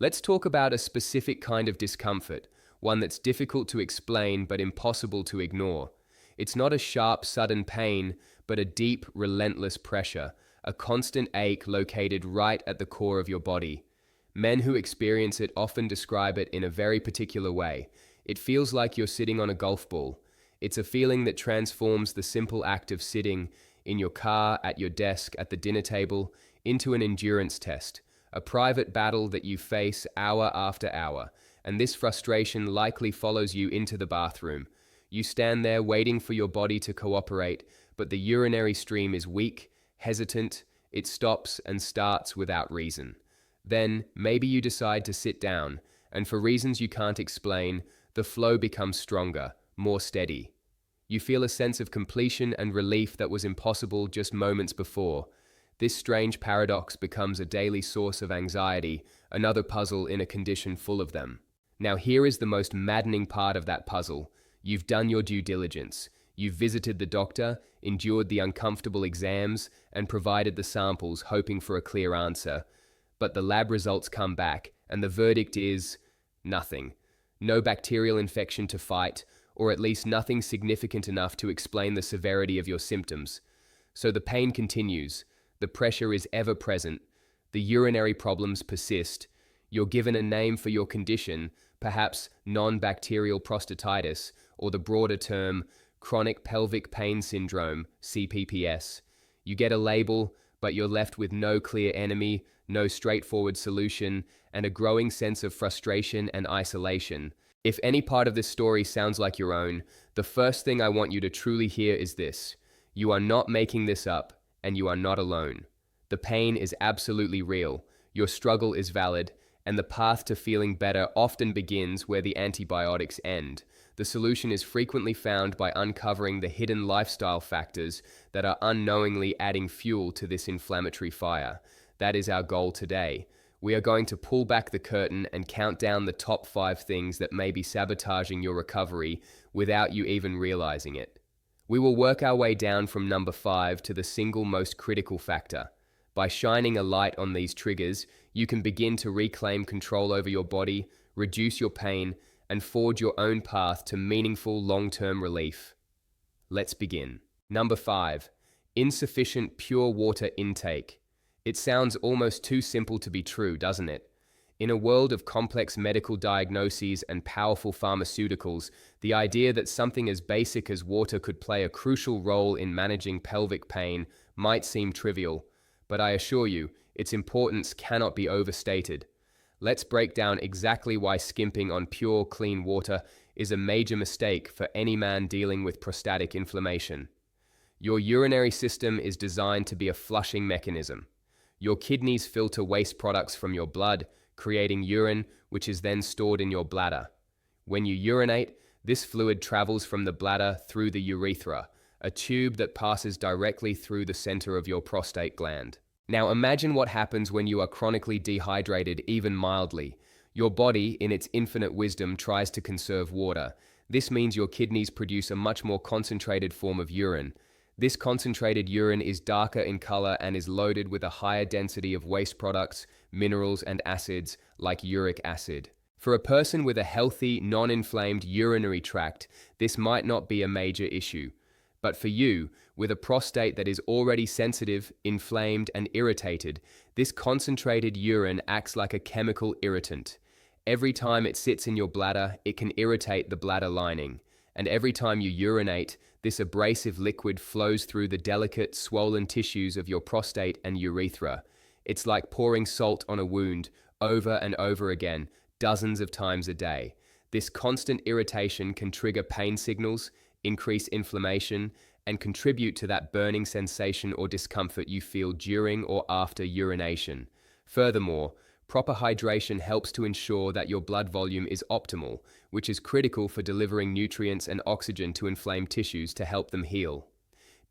Let's talk about a specific kind of discomfort, one that's difficult to explain but impossible to ignore. It's not a sharp, sudden pain, but a deep, relentless pressure, a constant ache located right at the core of your body. Men who experience it often describe it in a very particular way. It feels like you're sitting on a golf ball. It's a feeling that transforms the simple act of sitting in your car, at your desk, at the dinner table, into an endurance test, a private battle that you face hour after hour, and this frustration likely follows you into the bathroom. You stand there waiting for your body to cooperate, but the urinary stream is weak, hesitant, it stops and starts without reason. Then, maybe you decide to sit down, and for reasons you can't explain, the flow becomes stronger, more steady. You feel a sense of completion and relief that was impossible just moments before. This strange paradox becomes a daily source of anxiety, another puzzle in a condition full of them. Now here is the most maddening part of that puzzle. You've done your due diligence. You've visited the doctor, endured the uncomfortable exams, and provided the samples, hoping for a clear answer. But the lab results come back, and the verdict is nothing. No bacterial infection to fight, or at least nothing significant enough to explain the severity of your symptoms. So the pain continues. The pressure is ever present. The urinary problems persist. You're given a name for your condition, perhaps non-bacterial prostatitis, or the broader term, chronic pelvic pain syndrome, CPPS. You get a label, but you're left with no clear enemy, no straightforward solution, and a growing sense of frustration and isolation. If any part of this story sounds like your own, the first thing I want you to truly hear is this. You are not making this up, and you are not alone. The pain is absolutely real, your struggle is valid, and the path to feeling better often begins where the antibiotics end. The solution is frequently found by uncovering the hidden lifestyle factors that are unknowingly adding fuel to this inflammatory fire. That is our goal today. We are going to pull back the curtain and count down the top 5 things that may be sabotaging your recovery without you even realizing it. We will work our way down from number 5 to the single most critical factor. By shining a light on these triggers, you can begin to reclaim control over your body, reduce your pain, and forge your own path to meaningful long-term relief. Let's begin. Number 5. Insufficient pure water intake. It sounds almost too simple to be true, doesn't it? In a world of complex medical diagnoses and powerful pharmaceuticals, the idea that something as basic as water could play a crucial role in managing pelvic pain might seem trivial, but I assure you, its importance cannot be overstated. Let's break down exactly why skimping on pure, clean water is a major mistake for any man dealing with prostatic inflammation. Your urinary system is designed to be a flushing mechanism. Your kidneys filter waste products from your blood, creating urine, which is then stored in your bladder. When you urinate, this fluid travels from the bladder through the urethra, a tube that passes directly through the center of your prostate gland. Now imagine what happens when you are chronically dehydrated, even mildly. Your body, in its infinite wisdom, tries to conserve water. This means your kidneys produce a much more concentrated form of urine. This concentrated urine is darker in color and is loaded with a higher density of waste products, minerals, and acids, like uric acid. For a person with a healthy, non-inflamed urinary tract, this might not be a major issue. But for you, with a prostate that is already sensitive, inflamed, and irritated, this concentrated urine acts like a chemical irritant. Every time it sits in your bladder, it can irritate the bladder lining. And every time you urinate, this abrasive liquid flows through the delicate, swollen tissues of your prostate and urethra. It's like pouring salt on a wound, over and over again, dozens of times a day. This constant irritation can trigger pain signals, increase inflammation, and contribute to that burning sensation or discomfort you feel during or after urination. Furthermore, proper hydration helps to ensure that your blood volume is optimal, which is critical for delivering nutrients and oxygen to inflamed tissues to help them heal.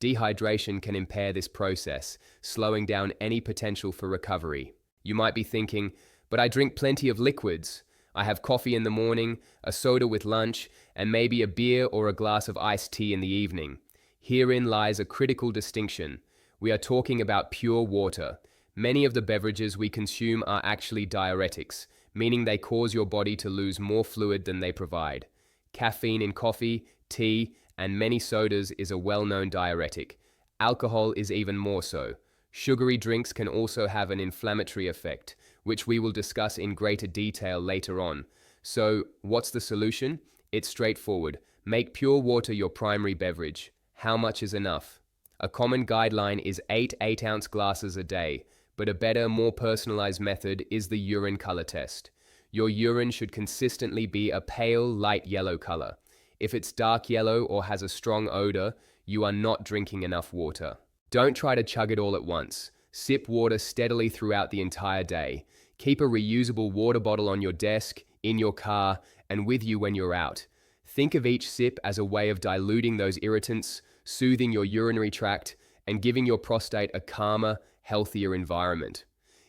Dehydration can impair this process, slowing down any potential for recovery. You might be thinking, but I drink plenty of liquids. I have coffee in the morning, a soda with lunch, and maybe a beer or a glass of iced tea in the evening. Herein lies a critical distinction. We are talking about pure water. Many of the beverages we consume are actually diuretics, meaning they cause your body to lose more fluid than they provide. Caffeine in coffee, tea, and many sodas is a well-known diuretic. Alcohol is even more so. Sugary drinks can also have an inflammatory effect, which we will discuss in greater detail later on. So, what's the solution? It's straightforward. Make pure water your primary beverage. How much is enough? A common guideline is 8 8-ounce glasses a day, but a better, more personalized method is the urine color test. Your urine should consistently be a pale, light yellow color. If it's dark yellow or has a strong odor, you are not drinking enough water. Don't try to chug it all at once. Sip water steadily throughout the entire day. Keep a reusable water bottle on your desk, in your car, and with you when you're out. Think of each sip as a way of diluting those irritants, soothing your urinary tract, and giving your prostate a calmer, healthier environment.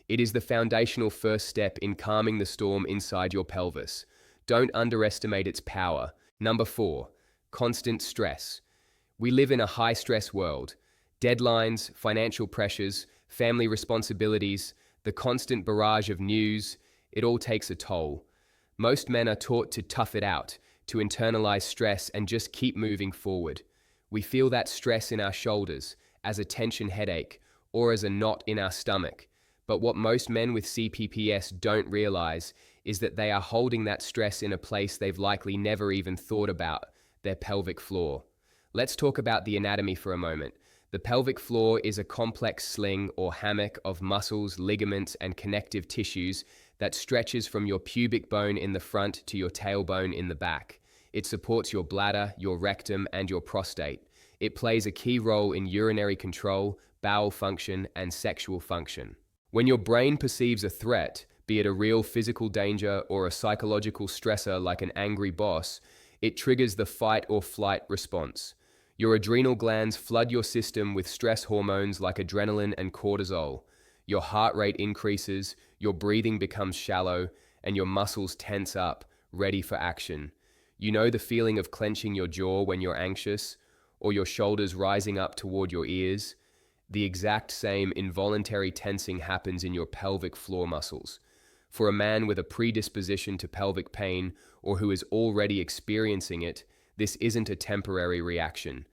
It is the foundational first step in calming the storm inside your pelvis. Don't underestimate its power. Number 4, constant stress. We live in a high-stress world. Deadlines, financial pressures, family responsibilities, the constant barrage of news, it all takes a toll. Most men are taught to tough it out, to internalize stress and just keep moving forward. We feel that stress in our shoulders, as a tension headache, or as a knot in our stomach. But what most men with CPPS don't realize is that they are holding that stress in a place they've likely never even thought about, their pelvic floor. Let's talk about the anatomy for a moment. The pelvic floor is a complex sling or hammock of muscles, ligaments, and connective tissues that stretches from your pubic bone in the front to your tailbone in the back. It supports your bladder, your rectum, and your prostate. It plays a key role in urinary control, bowel function, and sexual function. When your brain perceives a threat, be it a real physical danger or a psychological stressor like an angry boss, it triggers the fight or flight response. Your adrenal glands flood your system with stress hormones like adrenaline and cortisol. Your heart rate increases, your breathing becomes shallow, and your muscles tense up, ready for action. You know the feeling of clenching your jaw when you're anxious, or your shoulders rising up toward your ears? The exact same involuntary tensing happens in your pelvic floor muscles. For a man with a predisposition to pelvic pain or who is already experiencing it, this isn't a temporary reaction.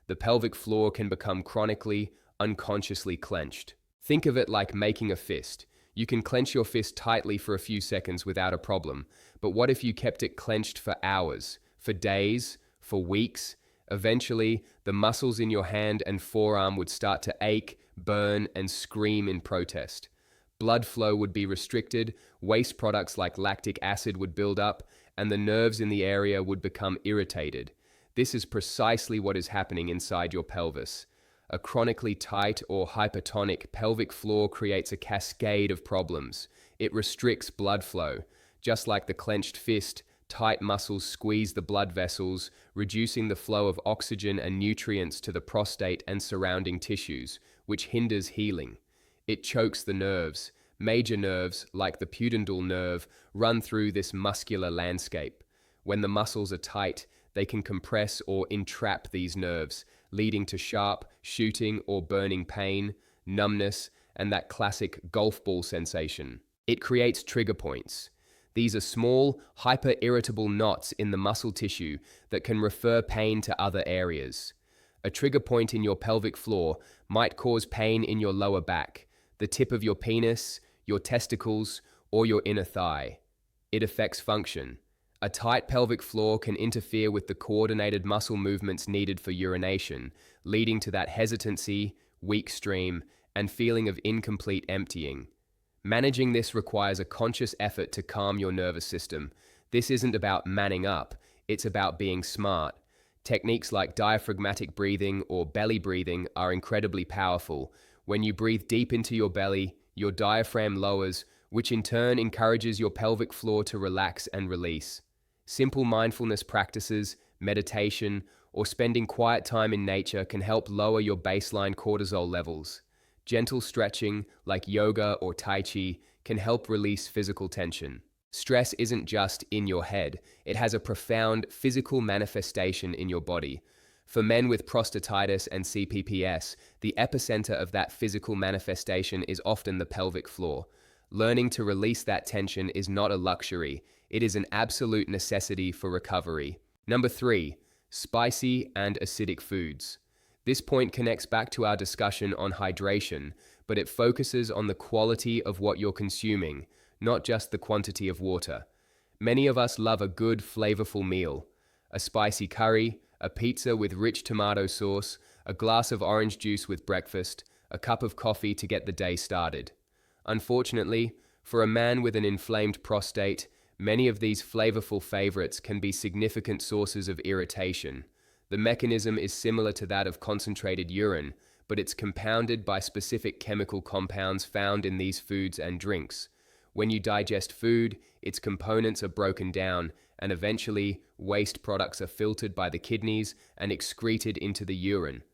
The pelvic floor can become chronically, unconsciously clenched. Think of it like making a fist. You can clench your fist tightly for a few seconds without a problem, but what if you kept it clenched for hours, for days, for weeks? Eventually, the muscles in your hand and forearm would start to ache, burn, and scream in protest. Blood flow would be restricted, waste products like lactic acid would build up, and the nerves in the area would become irritated. This is precisely what is happening inside your pelvis. A chronically tight or hypertonic pelvic floor creates a cascade of problems. It restricts blood flow. Just like the clenched fist, tight muscles squeeze the blood vessels, reducing the flow of oxygen and nutrients to the prostate and surrounding tissues, which hinders healing. It chokes the nerves. Major nerves, like the pudendal nerve, run through this muscular landscape. When the muscles are tight, they can compress or entrap these nerves, leading to sharp, shooting or burning pain, numbness, and that classic golf ball sensation. It creates trigger points. These are small, hyper-irritable knots in the muscle tissue that can refer pain to other areas. A trigger point in your pelvic floor might cause pain in your lower back, the tip of your penis, your testicles, or your inner thigh. It affects function. A tight pelvic floor can interfere with the coordinated muscle movements needed for urination, leading to that hesitancy, weak stream, and feeling of incomplete emptying. Managing this requires a conscious effort to calm your nervous system. This isn't about manning up, it's about being smart. Techniques like diaphragmatic breathing or belly breathing are incredibly powerful. When you breathe deep into your belly, your diaphragm lowers, which in turn encourages your pelvic floor to relax and release. Simple mindfulness practices, meditation, or spending quiet time in nature can help lower your baseline cortisol levels. Gentle stretching, like yoga or tai chi, can help release physical tension. Stress isn't just in your head, it has a profound physical manifestation in your body. For men with prostatitis and CPPS, the epicenter of that physical manifestation is often the pelvic floor. Learning to release that tension is not a luxury, it is an absolute necessity for recovery. Number 3, spicy and acidic foods. This point connects back to our discussion on hydration, but it focuses on the quality of what you're consuming, not just the quantity of water. Many of us love a good, flavorful meal. A spicy curry, a pizza with rich tomato sauce, a glass of orange juice with breakfast, a cup of coffee to get the day started. Unfortunately, for a man with an inflamed prostate, many of these flavorful favorites can be significant sources of irritation. The mechanism is similar to that of concentrated urine, but it's compounded by specific chemical compounds found in these foods and drinks. When you digest food, its components are broken down, and eventually, waste products are filtered by the kidneys and excreted into the urine.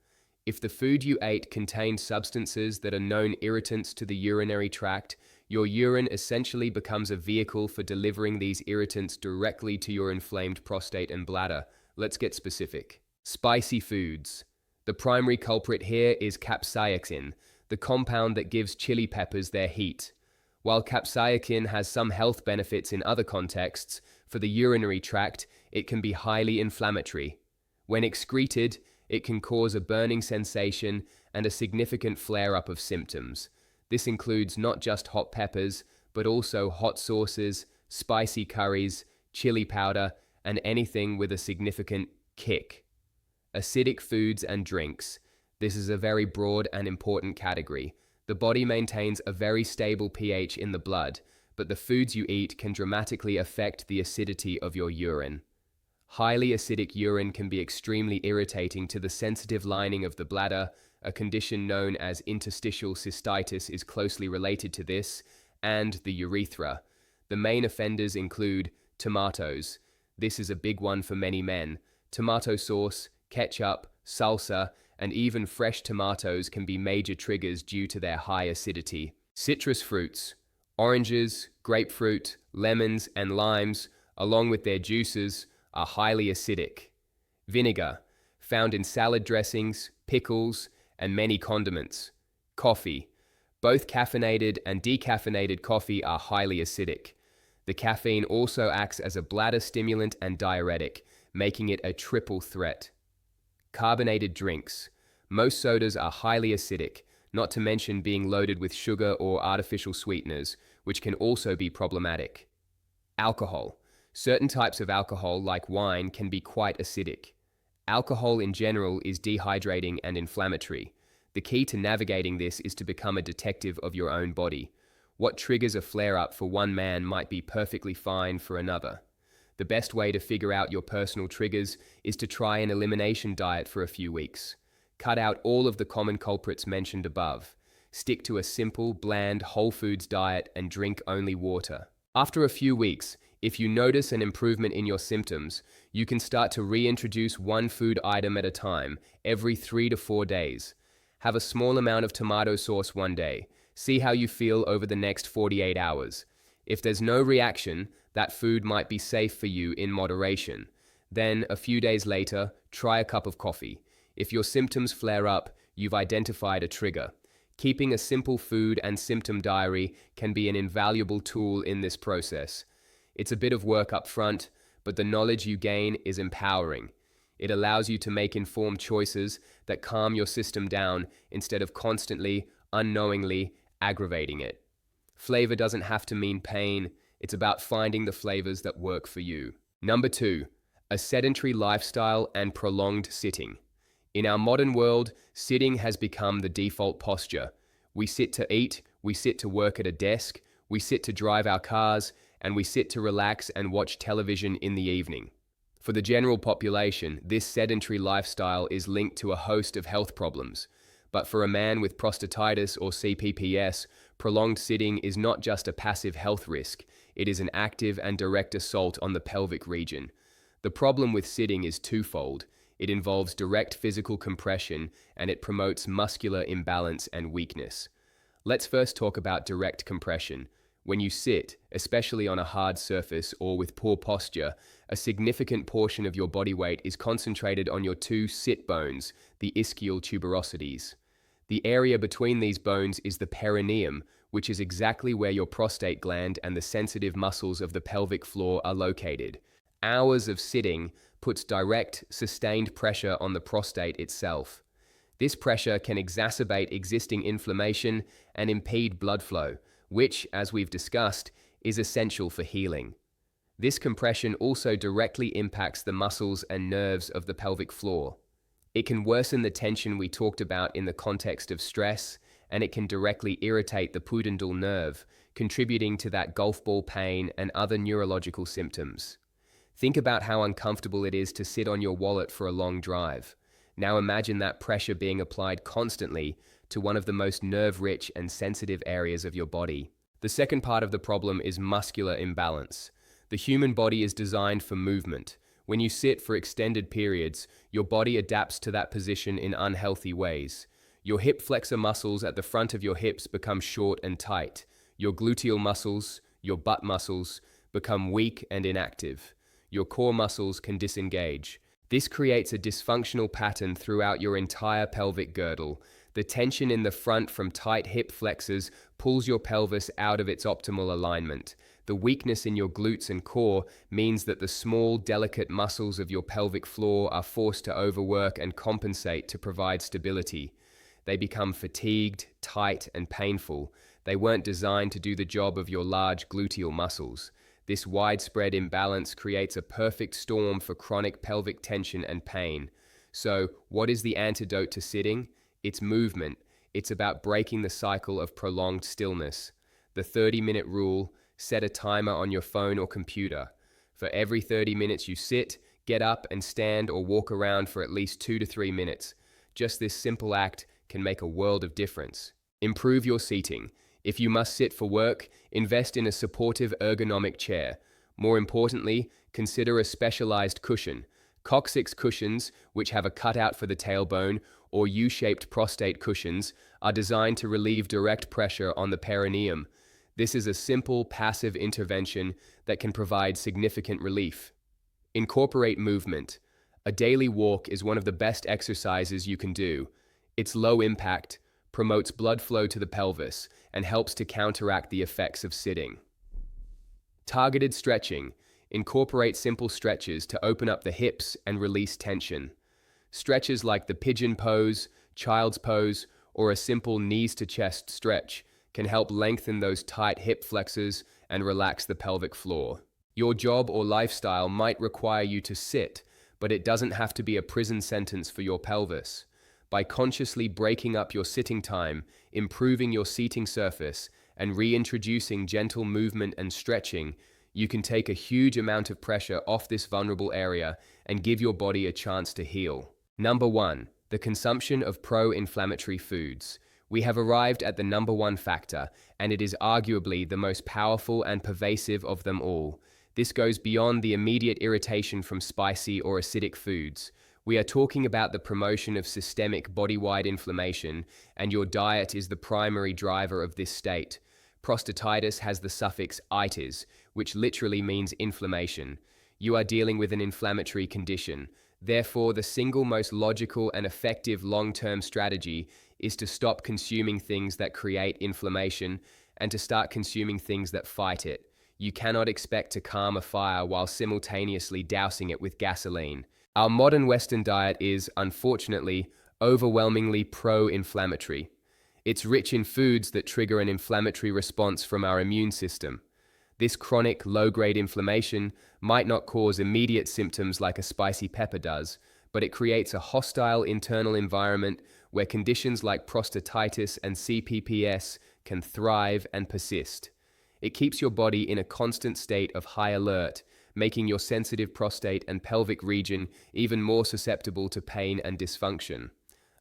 If the food you ate contained substances that are known irritants to the urinary tract, your urine essentially becomes a vehicle for delivering these irritants directly to your inflamed prostate and bladder. Let's get specific. Spicy foods. The primary culprit here is capsaicin, the compound that gives chili peppers their heat. While capsaicin has some health benefits in other contexts, for the urinary tract, it can be highly inflammatory. When excreted, it can cause a burning sensation and a significant flare-up of symptoms. This includes not just hot peppers, but also hot sauces, spicy curries, chili powder, and anything with a significant kick. Acidic foods and drinks. This is a very broad and important category. The body maintains a very stable pH in the blood, but the foods you eat can dramatically affect the acidity of your urine. Highly acidic urine can be extremely irritating to the sensitive lining of the bladder. A condition known as interstitial cystitis is closely related to this, and the urethra. The main offenders include tomatoes. This is a big one for many men. Tomato sauce, ketchup, salsa, and even fresh tomatoes can be major triggers due to their high acidity. Citrus fruits. Oranges, grapefruit, lemons, and limes, along with their juices, are highly acidic. Vinegar, found in salad dressings, pickles, and many condiments. Coffee. Both caffeinated and decaffeinated coffee are highly acidic. The caffeine also acts as a bladder stimulant and diuretic, making it a triple threat. Carbonated drinks. Most sodas are highly acidic, not to mention being loaded with sugar or artificial sweeteners, which can also be problematic. Alcohol. Certain types of alcohol, like wine, can be quite acidic. Alcohol in general is dehydrating and inflammatory. The key to navigating this is to become a detective of your own body. What triggers a flare-up for one man might be perfectly fine for another. The best way to figure out your personal triggers is to try an elimination diet for a few weeks. Cut out all of the common culprits mentioned above. Stick to a simple, bland, whole foods diet and drink only water. After a few weeks, if you notice an improvement in your symptoms, you can start to reintroduce one food item at a time, every 3 to 4 days. Have a small amount of tomato sauce one day. See how you feel over the next 48 hours. If there's no reaction, that food might be safe for you in moderation. Then, a few days later, try a cup of coffee. If your symptoms flare up, you've identified a trigger. Keeping a simple food and symptom diary can be an invaluable tool in this process. It's a bit of work up front, but the knowledge you gain is empowering. It allows you to make informed choices that calm your system down instead of constantly, unknowingly aggravating it. Flavor doesn't have to mean pain. It's about finding the flavors that work for you. Number 2, a sedentary lifestyle and prolonged sitting. In our modern world, sitting has become the default posture. We sit to eat, we sit to work at a desk, we sit to drive our cars, and we sit to relax and watch television in the evening. For the general population, this sedentary lifestyle is linked to a host of health problems. But for a man with prostatitis or CPPS, prolonged sitting is not just a passive health risk, it is an active and direct assault on the pelvic region. The problem with sitting is twofold. It involves direct physical compression, and it promotes muscular imbalance and weakness. Let's first talk about direct compression. When you sit, especially on a hard surface or with poor posture, a significant portion of your body weight is concentrated on your two sit bones, the ischial tuberosities. The area between these bones is the perineum, which is exactly where your prostate gland and the sensitive muscles of the pelvic floor are located. Hours of sitting puts direct, sustained pressure on the prostate itself. This pressure can exacerbate existing inflammation and impede blood flow, which, as we've discussed, is essential for healing. This compression also directly impacts the muscles and nerves of the pelvic floor. It can worsen the tension we talked about in the context of stress, and it can directly irritate the pudendal nerve, contributing to that golf ball pain and other neurological symptoms. Think about how uncomfortable it is to sit on your wallet for a long drive. Now imagine that pressure being applied constantly to one of the most nerve-rich and sensitive areas of your body. The second part of the problem is muscular imbalance. The human body is designed for movement. When you sit for extended periods, your body adapts to that position in unhealthy ways. Your hip flexor muscles at the front of your hips become short and tight. Your gluteal muscles, your butt muscles, become weak and inactive. Your core muscles can disengage. This creates a dysfunctional pattern throughout your entire pelvic girdle. The tension in the front from tight hip flexors pulls your pelvis out of its optimal alignment. The weakness in your glutes and core means that the small, delicate muscles of your pelvic floor are forced to overwork and compensate to provide stability. They become fatigued, tight, and painful. They weren't designed to do the job of your large gluteal muscles. This widespread imbalance creates a perfect storm for chronic pelvic tension and pain. So, what is the antidote to sitting? It's movement. It's about breaking the cycle of prolonged stillness. The 30-minute rule: set a timer on your phone or computer. For every 30 minutes you sit, get up and stand or walk around for at least 2 to 3 minutes. Just this simple act can make a world of difference. Improve your seating. If you must sit for work, invest in a supportive ergonomic chair. More importantly, consider a specialized cushion. Coccyx cushions, which have a cutout for the tailbone, or U-shaped prostate cushions, are designed to relieve direct pressure on the perineum. This is a simple, passive intervention that can provide significant relief. Incorporate movement. A daily walk is one of the best exercises you can do. It's low impact, promotes blood flow to the pelvis, and helps to counteract the effects of sitting. Targeted stretching. Incorporate simple stretches to open up the hips and release tension. Stretches like the pigeon pose, child's pose, or a simple knees to chest stretch can help lengthen those tight hip flexors and relax the pelvic floor. Your job or lifestyle might require you to sit, but it doesn't have to be a prison sentence for your pelvis. By consciously breaking up your sitting time, improving your seating surface, and reintroducing gentle movement and stretching, you can take a huge amount of pressure off this vulnerable area and give your body a chance to heal. Number 1. The consumption of pro-inflammatory foods. We have arrived at the number 1 factor, and it is arguably the most powerful and pervasive of them all. This goes beyond the immediate irritation from spicy or acidic foods. We are talking about the promotion of systemic body-wide inflammation, and your diet is the primary driver of this state. Prostatitis has the suffix itis, which literally means inflammation. You are dealing with an inflammatory condition. Therefore, the single most logical and effective long-term strategy is to stop consuming things that create inflammation and to start consuming things that fight it. You cannot expect to calm a fire while simultaneously dousing it with gasoline. Our modern Western diet is, unfortunately, overwhelmingly pro-inflammatory. It's rich in foods that trigger an inflammatory response from our immune system. This chronic, low-grade inflammation might not cause immediate symptoms like a spicy pepper does, but it creates a hostile internal environment where conditions like prostatitis and CPPS can thrive and persist. It keeps your body in a constant state of high alert, making your sensitive prostate and pelvic region even more susceptible to pain and dysfunction.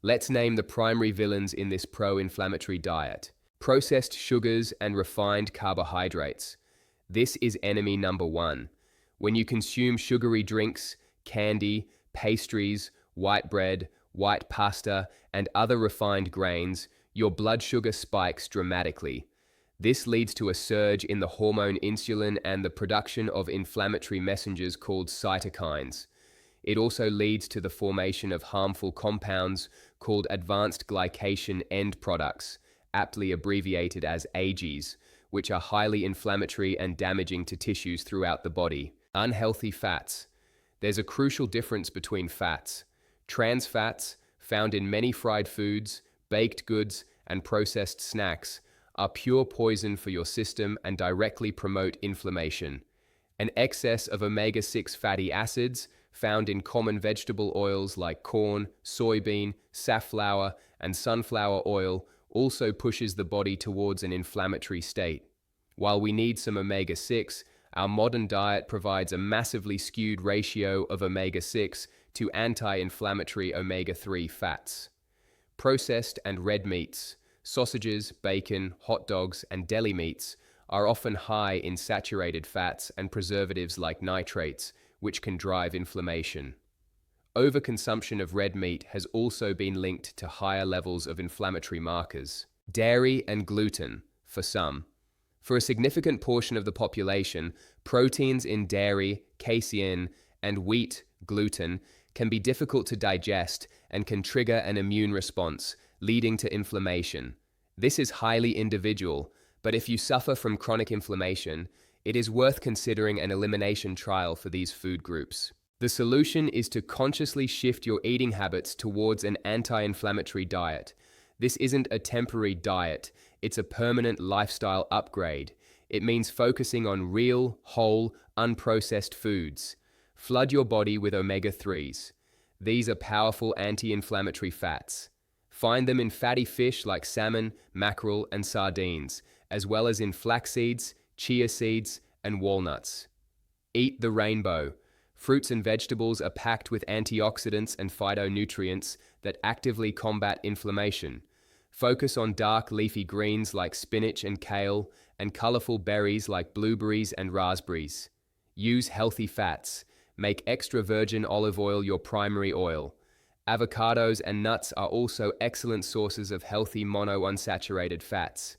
Let's name the primary villains in this pro-inflammatory diet. Processed sugars and refined carbohydrates. This is enemy number 1. When you consume sugary drinks, candy, pastries, white bread, white pasta, and other refined grains, your blood sugar spikes dramatically. This leads to a surge in the hormone insulin and the production of inflammatory messengers called cytokines. It also leads to the formation of harmful compounds called advanced glycation end products, aptly abbreviated as AGEs, which are highly inflammatory and damaging to tissues throughout the body. Unhealthy fats. There's a crucial difference between fats. Trans fats, found in many fried foods, baked goods, and processed snacks, are pure poison for your system and directly promote inflammation. An excess of omega-6 fatty acids, found in common vegetable oils like corn, soybean, safflower, and sunflower oil, also pushes the body towards an inflammatory state. While we need some omega-6, our modern diet provides a massively skewed ratio of omega-6 to anti-inflammatory omega-3 fats. Processed and red meats, sausages, bacon, hot dogs, and deli meats are often high in saturated fats and preservatives like nitrates, which can drive inflammation. Overconsumption of red meat has also been linked to higher levels of inflammatory markers. Dairy and gluten, for some. For a significant portion of the population, proteins in dairy, casein, and wheat, gluten, can be difficult to digest and can trigger an immune response, leading to inflammation. This is highly individual, but if you suffer from chronic inflammation, it is worth considering an elimination trial for these food groups. The solution is to consciously shift your eating habits towards an anti-inflammatory diet. This isn't a temporary diet, it's a permanent lifestyle upgrade. It means focusing on real, whole, unprocessed foods. Flood your body with omega-3s. These are powerful anti-inflammatory fats. Find them in fatty fish like salmon, mackerel, and sardines, as well as in flax seeds, chia seeds, and walnuts. Eat the rainbow. Fruits and vegetables are packed with antioxidants and phytonutrients that actively combat inflammation. Focus on dark leafy greens like spinach and kale, and colorful berries like blueberries and raspberries. Use healthy fats. Make extra virgin olive oil your primary oil. Avocados and nuts are also excellent sources of healthy monounsaturated fats.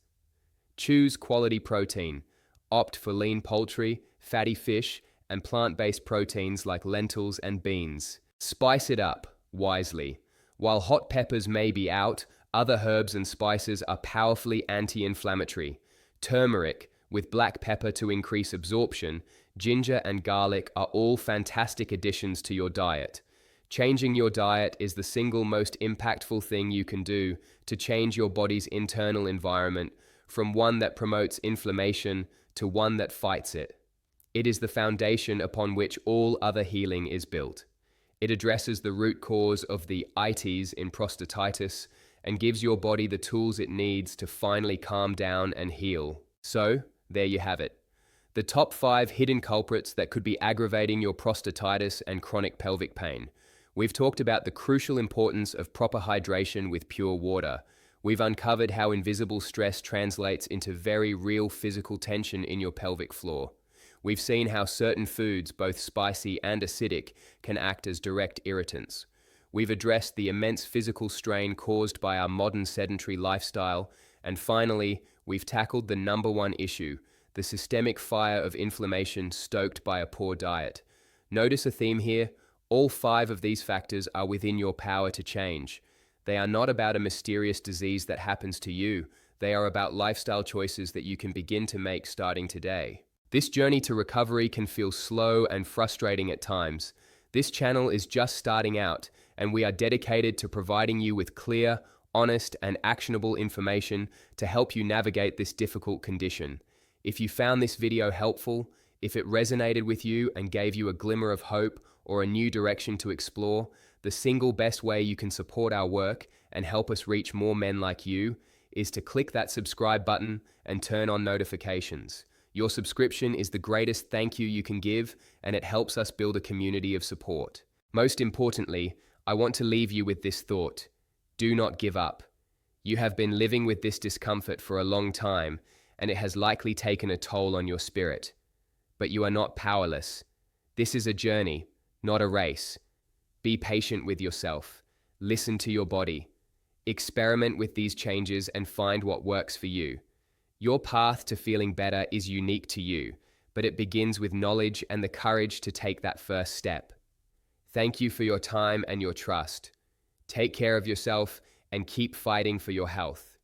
Choose quality protein. Opt for lean poultry, fatty fish, and plant-based proteins like lentils and beans. Spice it up wisely. While hot peppers may be out, other herbs and spices are powerfully anti-inflammatory. Turmeric, with black pepper to increase absorption, ginger and garlic are all fantastic additions to your diet. Changing your diet is the single most impactful thing you can do to change your body's internal environment from one that promotes inflammation to one that fights it. It is the foundation upon which all other healing is built. It addresses the root cause of the ites in prostatitis and gives your body the tools it needs to finally calm down and heal. So, there you have it. The top 5 hidden culprits that could be aggravating your prostatitis and chronic pelvic pain. We've talked about the crucial importance of proper hydration with pure water. We've uncovered how invisible stress translates into very real physical tension in your pelvic floor. We've seen how certain foods, both spicy and acidic, can act as direct irritants. We've addressed the immense physical strain caused by our modern sedentary lifestyle. And finally, we've tackled the number one issue, the systemic fire of inflammation stoked by a poor diet. Notice a theme here? All 5 of these factors are within your power to change. They are not about a mysterious disease that happens to you. They are about lifestyle choices that you can begin to make starting today. This journey to recovery can feel slow and frustrating at times. This channel is just starting out, and we are dedicated to providing you with clear, honest, and actionable information to help you navigate this difficult condition. If you found this video helpful, if it resonated with you and gave you a glimmer of hope or a new direction to explore, the single best way you can support our work and help us reach more men like you is to click that subscribe button and turn on notifications. Your subscription is the greatest thank you can give, and it helps us build a community of support. Most importantly, I want to leave you with this thought. Do not give up. You have been living with this discomfort for a long time, and it has likely taken a toll on your spirit. But you are not powerless. This is a journey, not a race. Be patient with yourself. Listen to your body. Experiment with these changes and find what works for you. Your path to feeling better is unique to you, but it begins with knowledge and the courage to take that first step. Thank you for your time and your trust. Take care of yourself and keep fighting for your health.